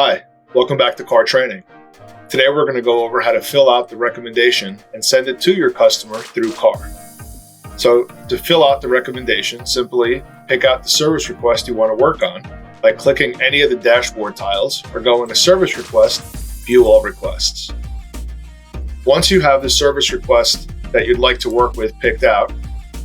Hi, welcome back to Car Training. Today we're going to go over how to fill out the recommendation and send it to your customer through Car. So to fill out the recommendation, simply pick out the service request you want to work on by clicking any of the dashboard tiles or going to Service Request, View All Requests. Once you have the service request that you'd like to work with picked out,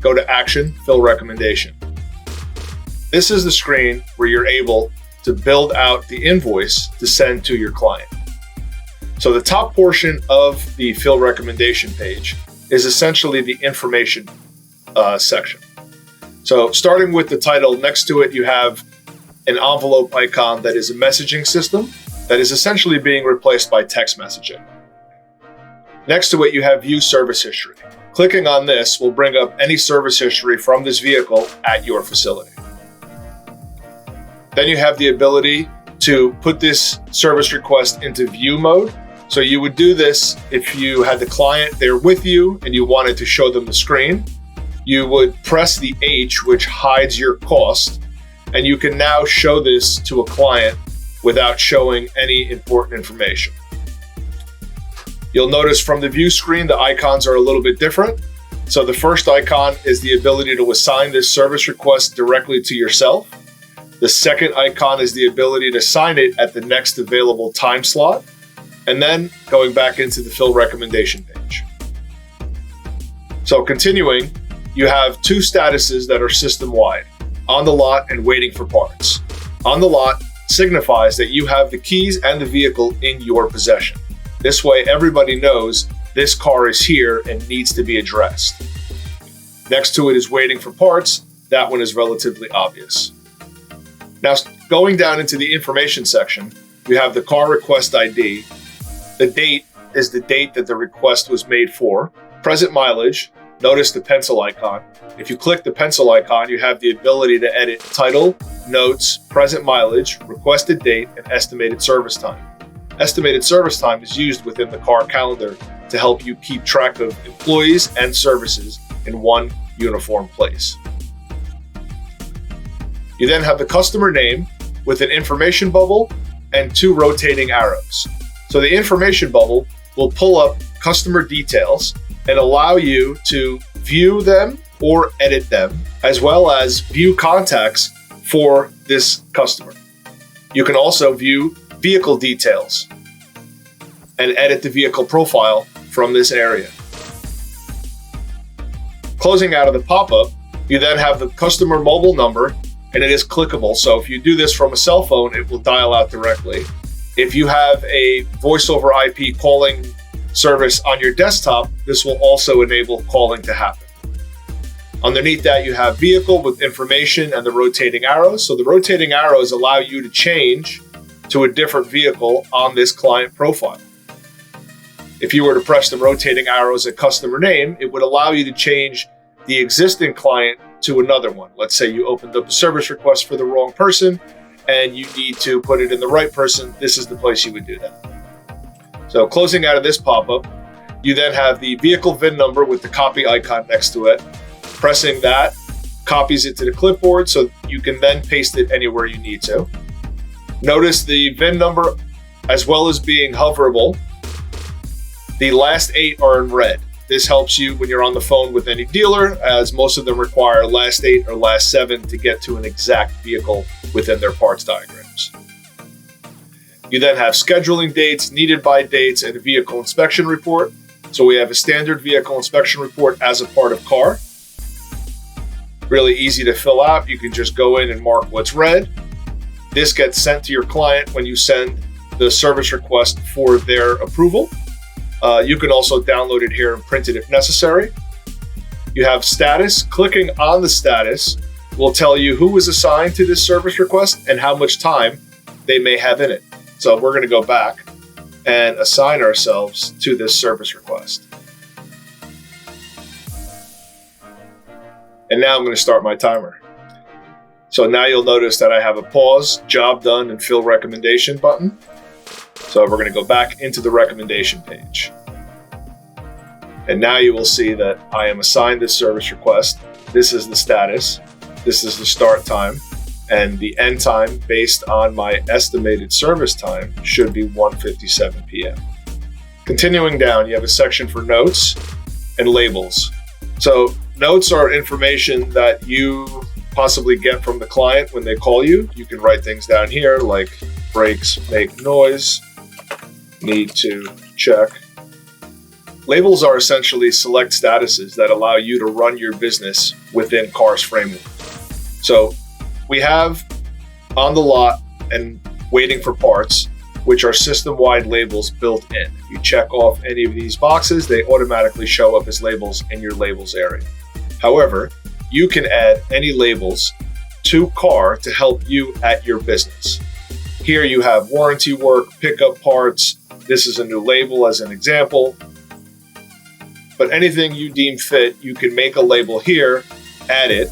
go to Action, Fill Recommendation. This is the screen where you're able to build out the invoice to send to your client. So the top portion of the Fill Recommendation page is essentially the information section. So starting with the title, next to it you have an envelope icon that is a messaging system that is essentially being replaced by text messaging. Next to it you have View Service History. Clicking on this will bring up any service history from this vehicle at your facility. Then you have the ability to put this service request into view mode. So you would do this if you had the client there with you and you wanted to show them the screen. You would press the H, which hides your cost, and you can now show this to a client without showing any important information. You'll notice from the view screen, the icons are a little bit different. So the first icon is the ability to assign this service request directly to yourself. The second icon is the ability to sign it at the next available time slot, and then going back into the Fill Recommendation page. So continuing, you have two statuses that are system-wide, on the lot and waiting for parts. On the lot signifies that you have the keys and the vehicle in your possession. This way everybody knows this car is here and needs to be addressed. Next to it is waiting for parts. That one is relatively obvious. Now, going down into the information section, you have the car request ID. The date is the date that the request was made for. Present mileage, notice the pencil icon. If you click the pencil icon, you have the ability to edit title, notes, present mileage, requested date, and estimated service time. Estimated service time is used within the car calendar to help you keep track of employees and services in one uniform place. You then have the customer name with an information bubble and two rotating arrows. So the information bubble will pull up customer details and allow you to view them or edit them, as well as view contacts for this customer. You can also view vehicle details and edit the vehicle profile from this area. Closing out of the pop-up, you then have the customer mobile number, and it is clickable. So if you do this from a cell phone, it will dial out directly. If you have a voice over IP calling service on your desktop, this will also enable calling to happen. Underneath that, you have vehicle with information and the rotating arrows. So the rotating arrows allow you to change to a different vehicle on this client profile. If you were to press the rotating arrows at customer name, it would allow you to change the existing client to another one. Let's say you opened up a service request for the wrong person and you need to put it in the right person. This is the place you would do that. So closing out of this pop-up, you then have the vehicle VIN number with the copy icon next to it. Pressing that copies it to the clipboard so you can then paste it anywhere you need to. Notice the VIN number, as well as being hoverable, the last 8 are in red. This helps you when you're on the phone with any dealer, as most of them require last 8 or last 7 to get to an exact vehicle within their parts diagrams. You then have scheduling dates, needed by dates, and a vehicle inspection report. So we have a standard vehicle inspection report as a part of Car. Really easy to fill out. You can just go in and mark what's red. This gets sent to your client when you send the service request for their approval. You can also download it here and print it if necessary. You have status. Clicking on the status will tell you who was assigned to this service request and how much time they may have in it. So we're going to go back and assign ourselves to this service request. And now I'm going to start my timer. So now you'll notice that I have a pause, job done, and fill recommendation button. So we're going to go back into the recommendation page. And now you will see that I am assigned this service request. This is the status. This is the start time. and the end time based on my estimated service time should be 1:57 p.m. Continuing down, you have a section for notes and labels. So notes are information that you possibly get from the client when they call you. You can write things down here like brakes make noise, need to check. Labels are essentially select statuses that allow you to run your business within CAR's framework. So we have on the lot and waiting for parts, which are system-wide labels built in. If you check off any of these boxes, they automatically show up as labels in your labels area. However, you can add any labels to CAR to help you at your business. Here you have warranty work, pickup parts. This is a new label as an example. But anything you deem fit, you can make a label here, add it,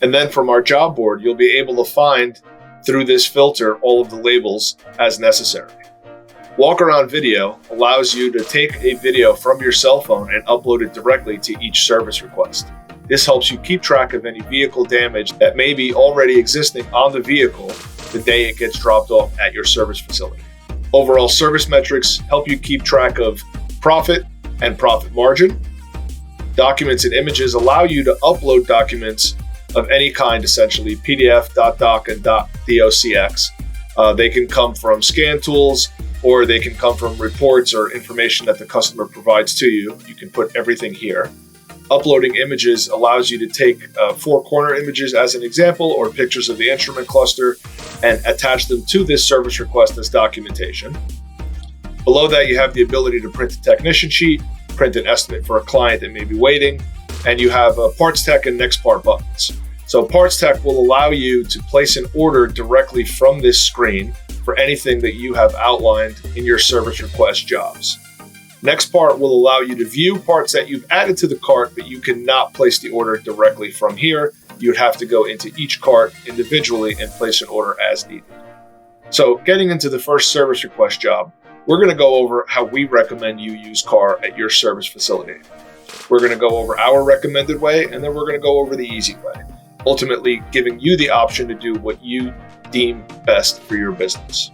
and then from our job board, you'll be able to find through this filter all of the labels as necessary. Walk around video allows you to take a video from your cell phone and upload it directly to each service request. This helps you keep track of any vehicle damage that may be already existing on the vehicle the day it gets dropped off at your service facility. Overall service metrics help you keep track of profit and profit margin. Documents and images allow you to upload documents of any kind, essentially PDF, .doc, and .docx. They can come from scan tools, or they can come from reports or information that the customer provides to you. You can put everything here. Uploading images allows you to take four corner images as an example, or pictures of the instrument cluster, and attach them to this service request as documentation. Below that, you have the ability to print a technician sheet, print an estimate for a client that may be waiting, and you have Parts Tech and Next Part buttons. So Parts Tech will allow you to place an order directly from this screen for anything that you have outlined in your service request jobs. Next Part will allow you to view parts that you've added to the cart, but you cannot place the order directly from here. You'd have to go into each cart individually and place an order as needed. So getting into the first service request job, we're going to go over how we recommend you use CAR at your service facility. We're going to go over our recommended way, and then we're going to go over the easy way, ultimately giving you the option to do what you deem best for your business.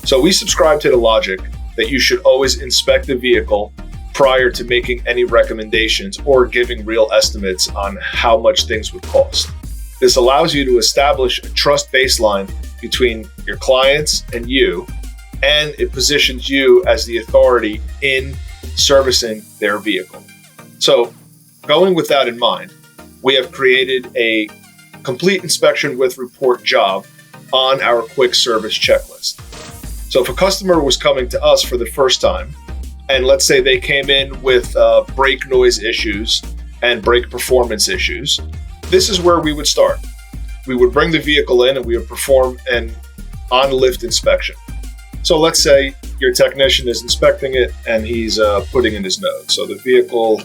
So we subscribe to the logic that you should always inspect the vehicle prior to making any recommendations or giving real estimates on how much things would cost. This allows you to establish a trust baseline between your clients and you, and it positions you as the authority in servicing their vehicle. So going with that in mind, we have created a complete inspection with report job on our quick service checklist. So if a customer was coming to us for the first time, and let's say they came in with brake noise issues and brake performance issues, this is where we would start. We would bring the vehicle in and we would perform an on-lift inspection. So let's say your technician is inspecting it and he's putting in his notes. So the vehicle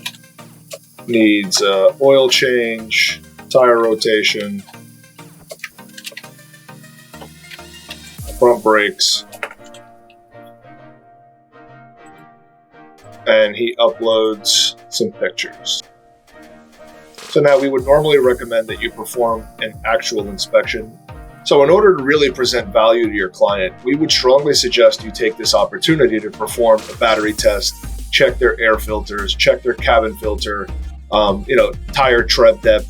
needs oil change, tire rotation, front brakes, and he uploads some pictures. So now we would normally recommend that you perform an actual inspection. So in order to really present value to your client, we would strongly suggest you take this opportunity to perform a battery test, check their air filters, check their cabin filter, tire tread depth,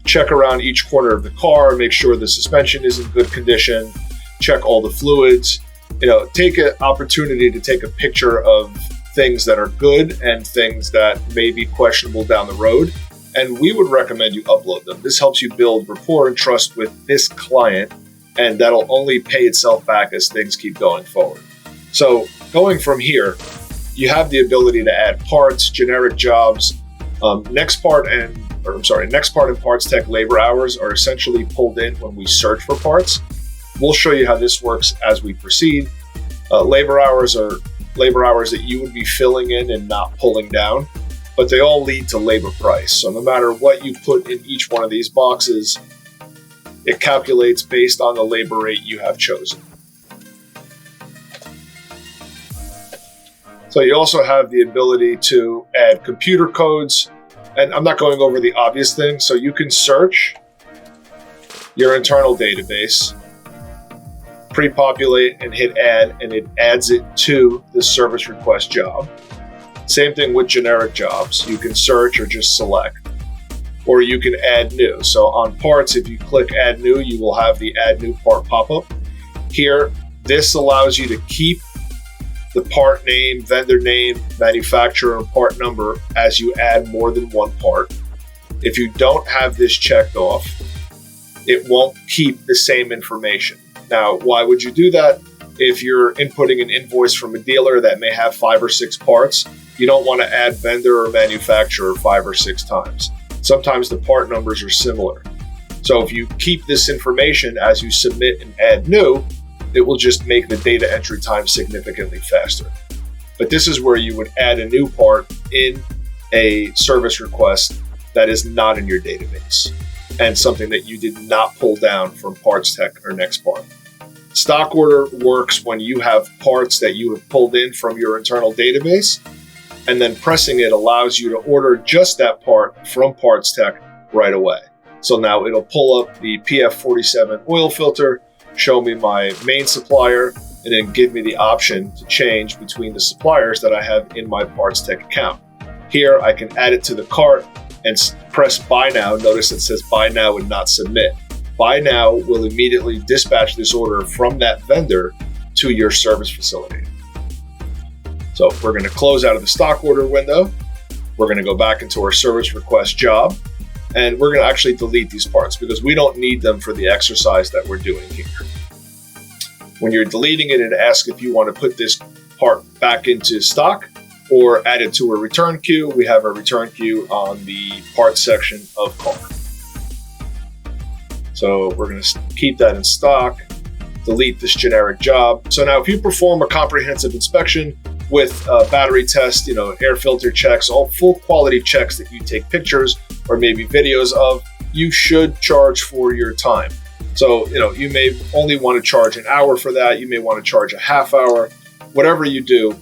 check around each corner of the car, make sure the suspension is in good condition, check all the fluids, take an opportunity to take a picture of things that are good and things that may be questionable down the road. And we would recommend you upload them. This helps you build rapport and trust with this client, and that'll only pay itself back as things keep going forward. So going from here, you have the ability to add parts, generic jobs. Next part and Parts Tech labor hours are essentially pulled in when we search for parts. We'll show you how this works as we proceed. Labor hours are labor hours that you would be filling in and not pulling down, but they all lead to labor price. So no matter what you put in each one of these boxes, it calculates based on the labor rate you have chosen. So you also have the ability to add computer codes, and I'm not going over the obvious things. So you can search your internal database, pre-populate and hit add, and it adds it to the service request job. Same thing with generic jobs. You can search or just select, or you can add new. So on parts, if you click add new, you will have the add new part pop-up. Here, this allows you to keep the part name, vendor name, manufacturer, and part number as you add more than one part. If you don't have this checked off, it won't keep the same information. Now, why would you do that? If you're inputting an invoice from a dealer that may have 5 or 6 parts, you don't want to add vendor or manufacturer 5 or 6 times. Sometimes the part numbers are similar. So if you keep this information as you submit and add new, it will just make the data entry time significantly faster. But this is where you would add a new part in a service request that is not in your database and something that you did not pull down from Parts Tech or Nextpart. Stock order works when you have parts that you have pulled in from your internal database, and then pressing it allows you to order just that part from Parts Tech right away. So now it'll pull up the PF47 oil filter, show me my main supplier, and then give me the option to change between the suppliers that I have in my Parts Tech account. Here I can add it to the cart and press buy now. Notice it says buy now and not submit. Buy now will immediately dispatch this order from that vendor to your service facility. So we're going to close out of the stock order window. We're going to go back into our service request job, and we're going to actually delete these parts because we don't need them for the exercise that we're doing here. When you're deleting it, it asks if you want to put this part back into stock or add it to a return queue. We have a return queue on the parts section of car. So we're going to keep that in stock, delete this generic job. So now if you perform a comprehensive inspection with a battery test, air filter checks, all full quality checks that you take pictures or maybe videos of, you should charge for your time. So, you may only want to charge an hour for that. You may want to charge a half hour. Whatever you do,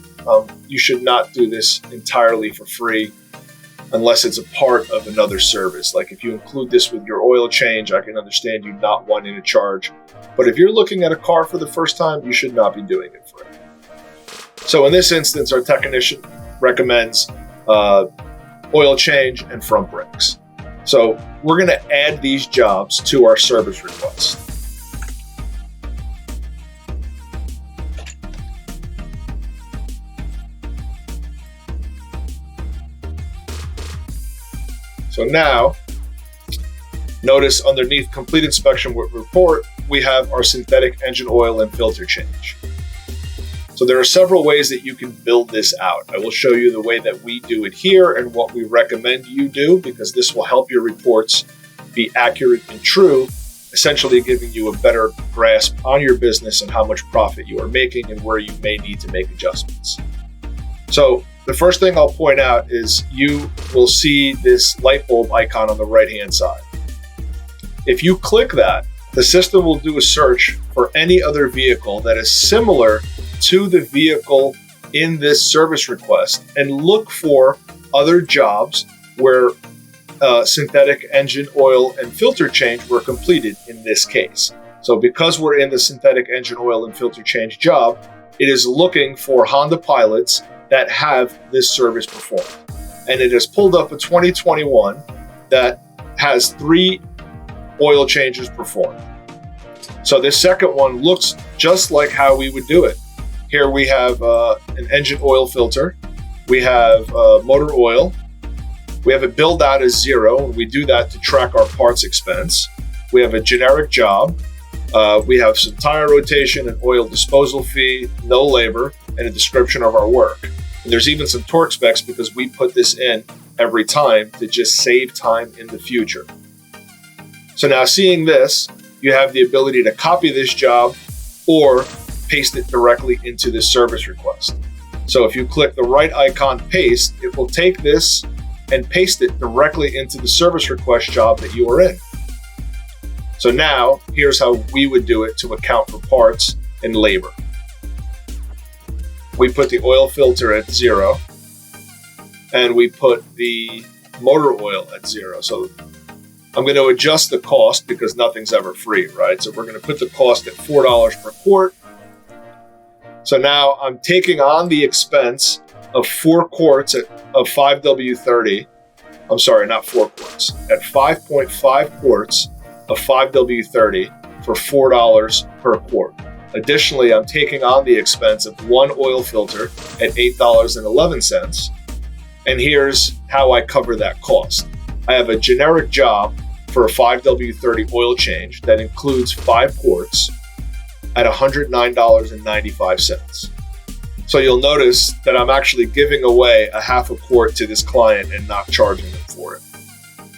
you should not do this entirely for free unless it's a part of another service. Like if you include this with your oil change, I can understand you not wanting to charge. But if you're looking at a car for the first time, you should not be doing it free. So in this instance, our technician recommends oil change and front brakes. So we're going to add these jobs to our service request. So now, notice underneath complete inspection with report, we have our synthetic engine oil and filter change. So there are several ways that you can build this out. I will show you the way that we do it here and what we recommend you do, because this will help your reports be accurate and true, essentially giving you a better grasp on your business and how much profit you are making and where you may need to make adjustments. So the first thing I'll point out is you will see this light bulb icon on the right-hand side. If you click that, the system will do a search for any other vehicle that is similar to the vehicle in this service request and look for other jobs where synthetic engine oil and filter change were completed in this case. So because we're in the synthetic engine oil and filter change job, it is looking for Honda pilots that have this service performed. And it has pulled up a 2021 that has 3 oil changes performed. So this second one looks just like how we would do it. Here we have an engine oil filter. We have motor oil. We have it billed out as 0, and we do that to track our parts expense. We have a generic job. We have some tire rotation and oil disposal fee, no labor, and a description of our work. And there's even some torque specs because we put this in every time to just save time in the future. So now seeing this, you have the ability to copy this job or paste it directly into this service request. So if you click the right icon, paste, it will take this and paste it directly into the service request job that you are in. So now here's how we would do it to account for parts and labor. We put the oil filter at 0 and we put the motor oil at 0. So I'm going to adjust the cost because nothing's ever free, right? So we're going to put the cost at $4 per quart. So now I'm taking on the expense of 4 quarts of 5W30. I'm sorry, not 4 quarts. At 5.5 quarts of 5W30 for $4 per quart. Additionally, I'm taking on the expense of 1 oil filter at $8.11. And here's how I cover that cost. I have a generic job for a 5W30 oil change that includes 5 quarts at $109.95. So you'll notice that I'm actually giving away a half a quart to this client and not charging them for it.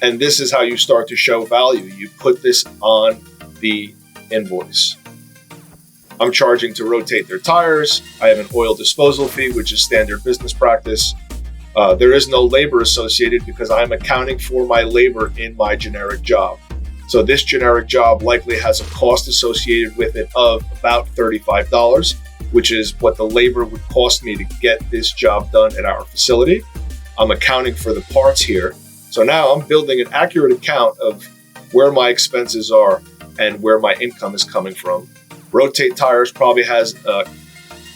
And this is how you start to show value. You put this on the invoice. I'm charging to rotate their tires. I have an oil disposal fee, which is standard business practice. There is no labor associated because I'm accounting for my labor in my generic job. So this generic job likely has a cost associated with it of about $35, which is what the labor would cost me to get this job done at our facility. I'm accounting for the parts here. So now I'm building an accurate account of where my expenses are and where my income is coming from. Rotate tires probably has a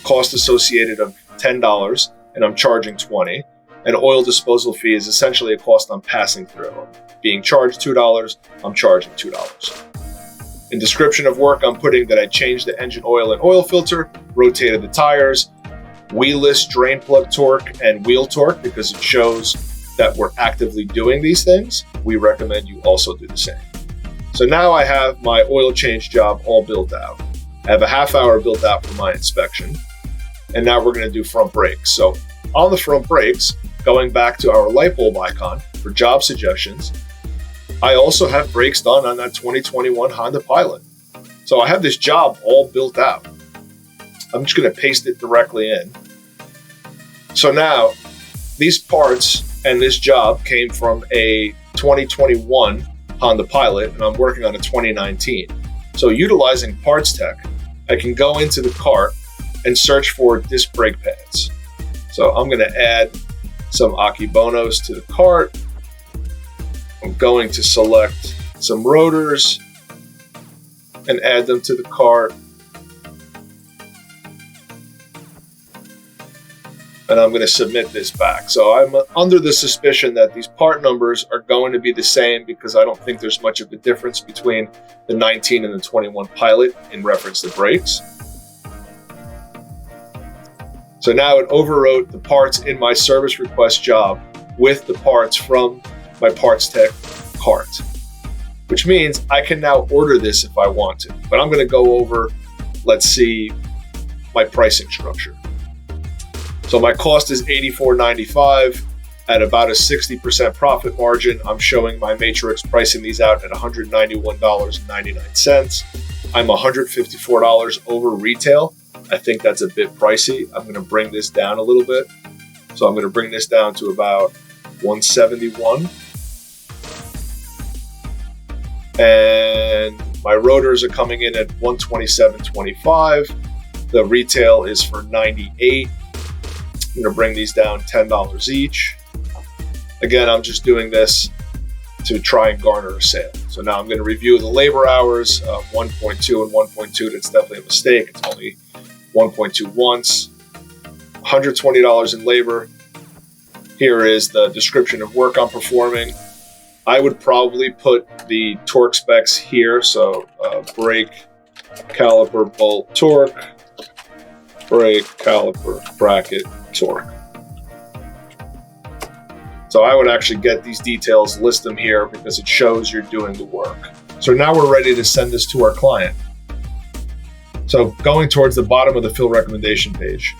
cost associated of $10 and I'm charging $20. An oil disposal fee is essentially a cost I'm passing through. I'm being charged $2, I'm charging $2. In description of work, I'm putting that I changed the engine oil and oil filter, rotated the tires, we list drain plug torque and wheel torque because it shows that we're actively doing these things. We recommend you also do the same. So now I have my oil change job all built out. I have a half hour built out for my inspection. And now we're going to do front brakes. So on the front brakes, going back to our light bulb icon for job suggestions, I also have brakes done on that 2021 Honda Pilot. So I have this job all built out. I'm just going to paste it directly in. So now these parts and this job came from a 2021 Honda Pilot, and I'm working on a 2019. So utilizing Parts Tech, I can go into the cart and search for disc brake pads. So I'm going to add some Akebonos to the cart. I'm going to select some rotors and add them to the cart. And I'm going to submit this back. So I'm under the suspicion that these part numbers are going to be the same because I don't think there's much of a difference between the 19 and the 21 Pilot in reference to brakes. So now it overwrote the parts in my service request job with the parts from my Parts Tech cart, which means I can now order this if I want to. But I'm going to go over, let's see, my pricing structure. So my cost is $84.95 at about a 60% profit margin. I'm showing my matrix pricing these out at $191.99. I'm $154 over retail. I think that's a bit pricey. I'm going to bring this down a little bit. So I'm going to bring this down to about $171. And my rotors are coming in at $127.25. The retail is for $98. I'm going to bring these down $10 each. Again, I'm just doing this to try and garner a sale. So now I'm going to review the labor hours, 1.2 and 1.2. That's definitely a mistake. It's only 1.2 once. $120 in labor. Here is the description of work I'm performing. I would probably put the torque specs here. So brake, caliper, bolt, torque, brake, caliper, bracket, torque. So I would actually get these details, list them here because it shows you're doing the work. So now we're ready to send this to our client. So going towards the bottom of the fill recommendation page,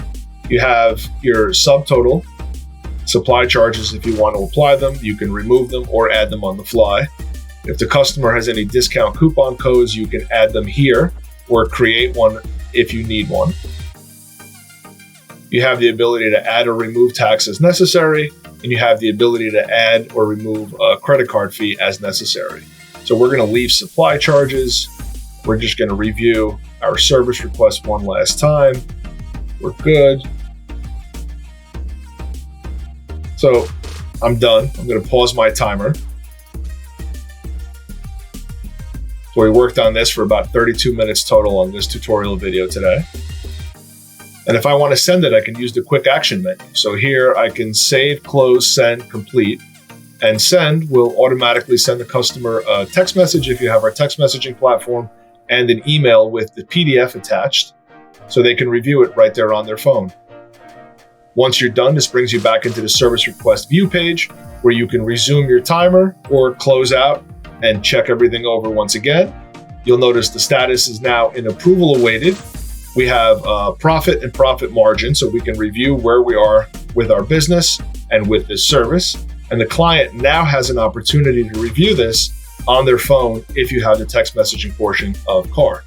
you have your subtotal, supply charges if you want to apply them. You can remove them or add them on the fly. If the customer has any discount coupon codes, you can add them here or create one if you need one. You have the ability to add or remove tax as necessary, and you have the ability to add or remove a credit card fee as necessary. So we're going to leave supply charges. We're just going to review our service request one last time. We're good. So I'm done. I'm going to pause my timer. So we worked on this for about 32 minutes total on this tutorial video today. And if I want to send it, I can use the quick action menu. So here I can save, close, send, complete, and send will automatically send the customer a text message if you have our text messaging platform, and an email with the PDF attached so they can review it right there on their phone. Once you're done, this brings you back into the service request view page where you can resume your timer or close out and check everything over once again. You'll notice the status is now in approval awaited. We have profit and profit margin, so we can review where we are with our business and with this service. And the client now has an opportunity to review this on their phone if you have the text messaging portion of CAR.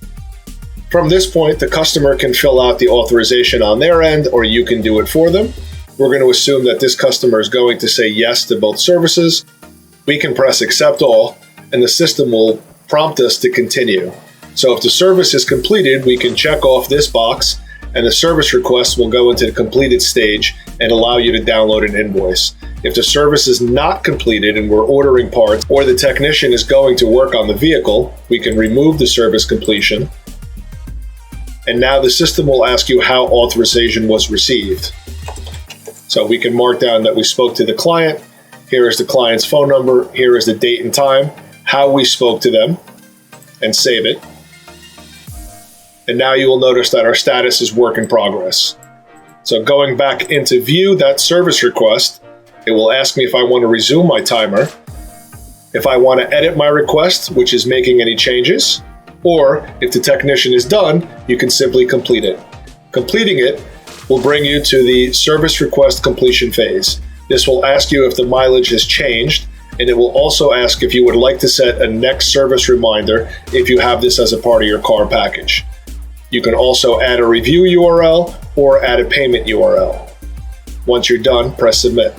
From this point, the customer can fill out the authorization on their end, or you can do it for them. We're going to assume that this customer is going to say yes to both services. We can press accept all, and the system will prompt us to continue. So if the service is completed, we can check off this box, and the service request will go into the completed stage and allow you to download an invoice. If the service is not completed and we're ordering parts, or the technician is going to work on the vehicle, we can remove the service completion. And now the system will ask you how authorization was received. So we can mark down that we spoke to the client. Here is the client's phone number. Here is the date and time, how we spoke to them, and save it. And now you will notice that our status is work in progress. So going back into view that service request, it will ask me if I want to resume my timer, if I want to edit my request, which is making any changes, or if the technician is done, you can simply complete it. Completing it will bring you to the service request completion phase. This will ask you if the mileage has changed, and it will also ask if you would like to set a next service reminder if you have this as a part of your CAR package. You can also add a review URL or add a payment URL. Once you're done, press submit.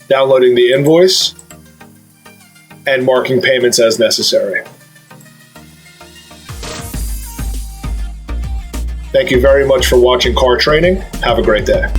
Downloading the invoice and marking payments as necessary. Thank you very much for watching CAR Training. Have a great day.